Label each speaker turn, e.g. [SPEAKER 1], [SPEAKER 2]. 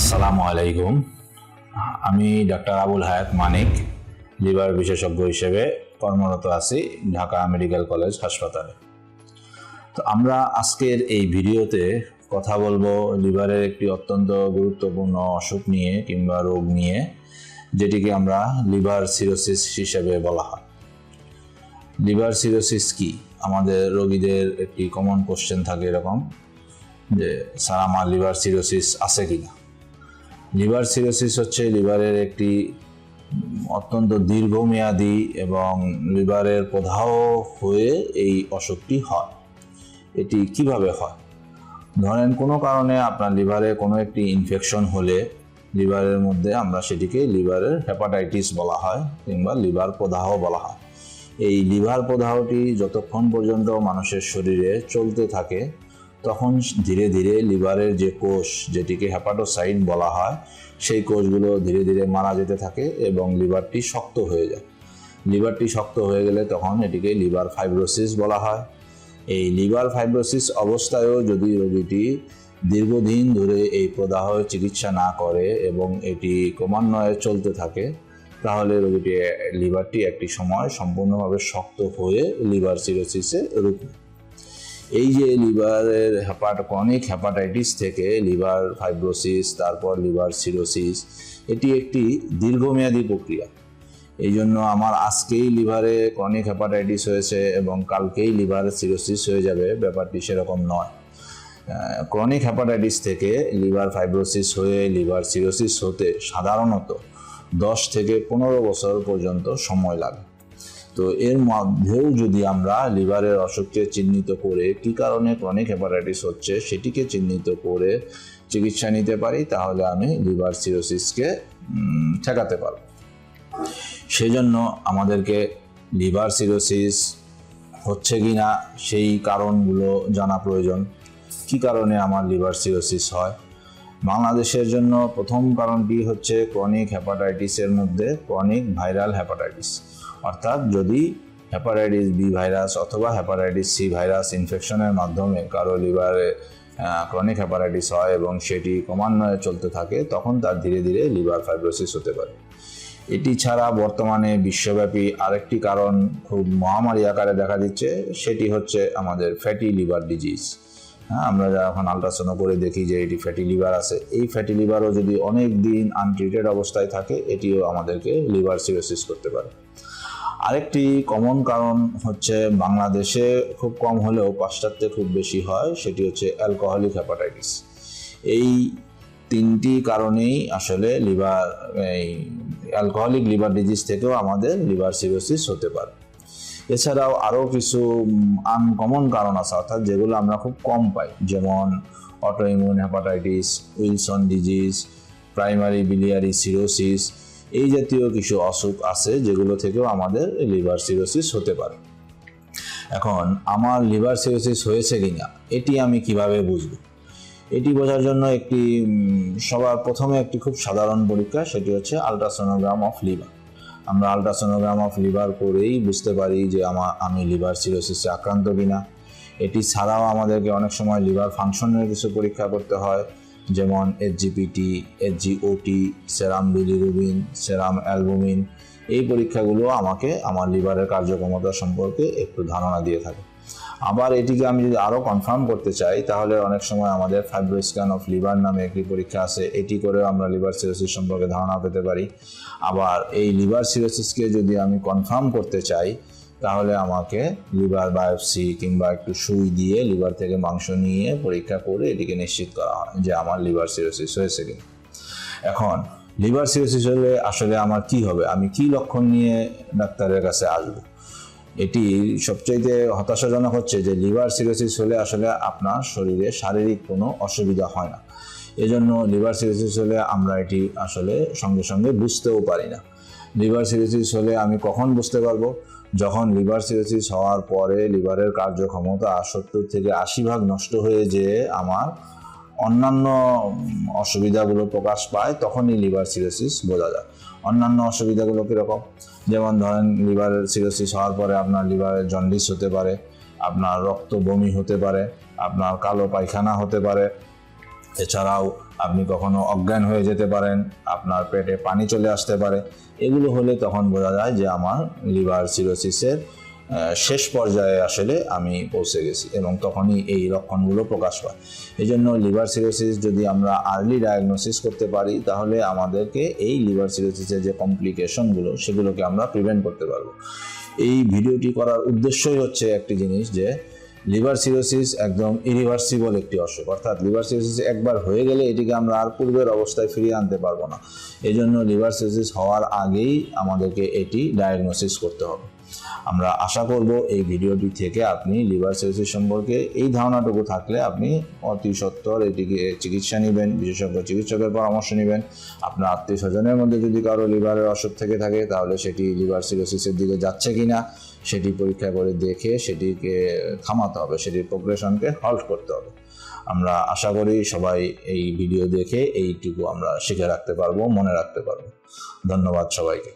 [SPEAKER 1] আসসালামু আলাইকুম। আমি ডাক্তার আবুল হায়াত মানিক, লিভার বিশেষজ্ঞ হিসেবে কর্মরত আছি ঢাকা মেডিকেল কলেজ হাসপাতালে। তো আমরা আজকের এই ভিডিওতে কথা বলবো লিভারের একটি অত্যন্ত গুরুত্বপূর্ণ অসুখ নিয়ে কিংবা রোগ নিয়ে, যেটিকে আমরা লিভার সিরোসিস হিসেবে বলা হয়। লিভার সিরোসিস কি? আমাদের রোগীদের একটি কমন কোশ্চেন থাকে এরকম যে, স্যার আমার লিভার সিরোসিস আছে কিনা। লিভার সিরোসিস হচ্ছে লিভারের একটি অত্যন্ত দীর্ঘমেয়াদী এবং লিভারের প্রদাহ হয়ে এই অসুখটি হয়। এটি কিভাবে হয়? ধরেন কোনো কারণে আপনার লিভারে কোনো একটি ইনফেকশন হলে লিভারের মধ্যে আমরা সেটিকে লিভারের হেপাটাইটিস বলা হয় কিংবা লিভার প্রদাহ বলা হয়। এই লিভার প্রদাহটি যতক্ষণ পর্যন্ত মানুষের শরীরে চলতে থাকে তখন ধীরে ধীরে লিভারের যে কোষ, যেটিকে হেপাটোসাইট বলা হয়, সেই কোষগুলো ধীরে ধীরে মারা যেতে থাকে এবং লিভারটি শক্ত হয়ে যায়। লিভারটি শক্ত হয়ে গেলে তখন এটিকে লিভার ফাইব্রোসিস বলা হয়। এই লিভার ফাইব্রোসিস অবস্থায়ও যদি রোগীটি দীর্ঘদিন ধরে এই প্রদাহের চিকিৎসা না করে এবং এটি ক্রমান্বয়ে চলতে থাকে, তাহলে রোগীটি লিভারটি একটি সময় সম্পূর্ণভাবে শক্ত হয়ে লিভার সিরোসিসে রূপ নেয়। এই যে লিভারের ক্রনিক হেপাটাইটিস থেকে লিভার ফাইব্রোসিস, তারপর লিভার সিরোসিস, এটি একটি দীর্ঘমেয়াদী প্রক্রিয়া। এই জন্য আমার আজকেই লিভারে ক্রনিক হেপাটাইটিস হয়েছে এবং কালকেই লিভার সিরোসিস হয়ে যাবে, ব্যাপারটি সেরকম নয়। ক্রনিক হেপাটাইটিস থেকে লিভার ফাইব্রোসিস হয়ে লিভার সিরোসিস হতে সাধারণত 10 থেকে 15 বছর পর্যন্ত সময় লাগে। তো এর মধ্যেও যদি আমরা লিভারের অসুখকে চিহ্নিত করে কী কারণে ক্রনিক হেপাটাইটিস হচ্ছে সেটিকে চিহ্নিত করে চিকিৎসা নিতে পারি, তাহলে আমি লিভার সিরোসিসকে ঠেকাতে পারব। সেজন্য আমাদেরকে লিভার সিরোসিস হচ্ছে কি না সেই কারণগুলো জানা প্রয়োজন। কী কারণে আমার লিভার সিরোসিস হয়? বাংলাদেশের জন্য প্রথম কারণটি হচ্ছে ক্রনিক হেপাটাইটিসের মধ্যে ক্রনিক ভাইরাল হেপাটাইটিস, অর্থাৎ যদি হেপাটাইটিস বি ভাইরাস অথবা হেপাটাইটিস সি ভাইরাস ইনফেকশনের মাধ্যমে কারো লিভারে ক্রনিক হেপাটাইটিস হয় এবং সেটি ক্রমান্বয়ে চলতে থাকে, তখন তার ধীরে ধীরে লিভার ফাইব্রোসিস হতে পারে। এটি ছাড়া বর্তমানে বিশ্বব্যাপী আরেকটি কারণ খুব মহামারী আকারে দেখা দিচ্ছে, সেটি হচ্ছে আমাদের ফ্যাটি লিভার ডিজিজ। আমরা যখন আলট্রাসাউন্ড করে দেখি যে এটি ফ্যাটি লিভার আছে, এই ফ্যাটি লিভারও যদি অনেক দিন আনট্রিটেড অবস্থায় থাকে, এটিও আমাদেরকে লিভার সিরোসিস করতে পারে। আরেকটি কমন কারণ হচ্ছে বাংলাদেশে খুব কম হলেও পাশ্চাত্যে খুব বেশি হয়, সেটি হচ্ছে অ্যালকোহলিক হেপাটাইটিস। এই তিনটি কারণেই আসলে অ্যালকোহলিক লিভার ডিজিজ থেকেও আমাদের লিভার সিরোসিস হতে পারে। এছাড়াও আরও কিছু আনকমন কারণ আছে, অর্থাৎ যেগুলো আমরা খুব কম পাই, যেমন autoimmune hepatitis, Wilson disease, primary biliary cirrhosis, এই জাতীয় কিছু অসুখ আছে যেগুলো থেকেও আমাদের লিভার সিরোসিস হতে পারে। এখন আমার লিভার সিরোসিস হয়েছে কিনা এটি আমি কিভাবে বুঝব? এটি বোঝার জন্য সবার প্রথমে একটি খুব সাধারণ পরীক্ষা, সেটি হচ্ছে আলট্রাসোনোগ্রাম অফ লিভার। আমরা আলট্রাসোনোগ্রাম অফ লিভার করেই বুঝতে পারি যে আমি লিভার সিরোসিসে আক্রান্ত কিনা। এটি ছাড়াও আমাদেরকে অনেক সময় লিভার ফাংশনের কিছু পরীক্ষা করতে হয়, যেমন SGPT, SGOT, সেরাম বিলিরুবিন, সেরাম অ্যালবুমিন। এই পরীক্ষাগুলো আমাকে আমার লিভারের কার্যক্ষমতা সম্পর্কে একটু ধারণা দিয়ে থাকে। আবার এটিকে আমি যদি আরও কনফার্ম করতে চাই, তাহলে অনেক সময় আমাদের ফাইব্রোস্ক্যান অফ লিভার নামে একটি পরীক্ষা আছে, এটি করেও আমরা লিভার সিরোসিস সম্পর্কে ধারণা পেতে পারি। আবার এই লিভার সিরোসিসকে যদি আমি কনফার্ম করতে চাই, তাহলে আমাকে লিভার বায়োপসি কিংবা একটু সুই দিয়ে লিভার থেকে মাংস নিয়ে পরীক্ষা করে এটিকে নিশ্চিত করা হয় যে আমার লিভার সিরোসিস হয়েছে কিনা। এখন লিভার সিরোসিস হলে আসলে আমার কি হবে? আমি কি লক্ষণ নিয়ে ডাক্তারের কাছে আসবো? এটি সবচাইতে হতাশাজনক হচ্ছে যে লিভার সিরোসিস হলে আসলে আপনার শরীরে শারীরিক কোনো অসুবিধা হয় না। এজন্য লিভার সিরোসিস হলে আমরা এটি আসলে সঙ্গে সঙ্গে বুঝতেও পারি না। লিভার সিরোসিস হলে আমি কখন বুঝতে পারবো? যখন লিভার সিরোসিস হওয়ার পরে লিভারের কার্যক্ষমতা 70 থেকে 80% নষ্ট হয়ে যেয়ে আমার অন্যান্য অসুবিধাগুলো প্রকাশ পায়, তখনই লিভার সিরোসিস বোঝা যায়। অন্যান্য অসুবিধাগুলো কীরকম? যেমন ধরেন লিভার সিরোসিস হওয়ার পরে আপনার লিভারে জন্ডিস হতে পারে, আপনার রক্ত বমি হতে পারে, আপনার কালো পায়খানা হতে পারে, এছাড়াও আপনি কখনো অজ্ঞান হয়ে যেতে পারেন, আপনার পেটে পানি চলে আসতে পারে। এগুলো হলে তখন বোঝা যায় যে আমার লিভার সিরোসিসের শেষ পর্যায়ে আসলে আমি পৌঁছে গেছি, এবং তখনই এই লক্ষণগুলো প্রকাশ পায়। এই জন্য লিভার সিরোসিস যদি আমরা আর্লি ডায়াগনোসিস করতে পারি, তাহলে আমাদেরকে এই লিভার সিরোসিসের যে কমপ্লিকেশনগুলো সেগুলোকে আমরা প্রিভেন্ট করতে পারবো। এই ভিডিওটি করার উদ্দেশ্যই হচ্ছে একটি জিনিস, যে লিভার সিরোসিস একদম ইরিভার্সিবল একটি অসুখ, অর্থাৎ লিভার সিরোসিস একবার হয়ে গেলে এটিকে আমরা আর পূর্বের অবস্থায় ফিরিয়ে আনতে পারবো না। এই জন্য লিভার সিরোসিস হওয়ার আগেই আমাদেরকে এটি ডায়াগনোসিস করতে হবে। আমরা আশা করব এই ভিডিওটি থেকে আপনি লিভার সিরোসিস সম্পর্কে এই ধারণাটুকু থাকলে আপনি অতি সত্বর এটিকে চিকিৎসা নেবেন, বিশেষজ্ঞ চিকিৎসকের পরামর্শ নেবেন। আপনার আত্মীয় স্বজনের মধ্যে যদি কারো লিভারের অসুখ থেকে থাকে, তাহলে সেটি লিভার সিরোসিসের দিকে যাচ্ছে কিনা সেটি পরীক্ষা করে দেখে সেটিকে থামাতে হবে, সেটির প্রোগ্রেশনকে হল্ট করতে হবে। আমরা আশা করি সবাই এই ভিডিও দেখে এইটুকু আমরা শিখে রাখতে পারবো, মনে রাখতে পারবো। ধন্যবাদ সবাইকে।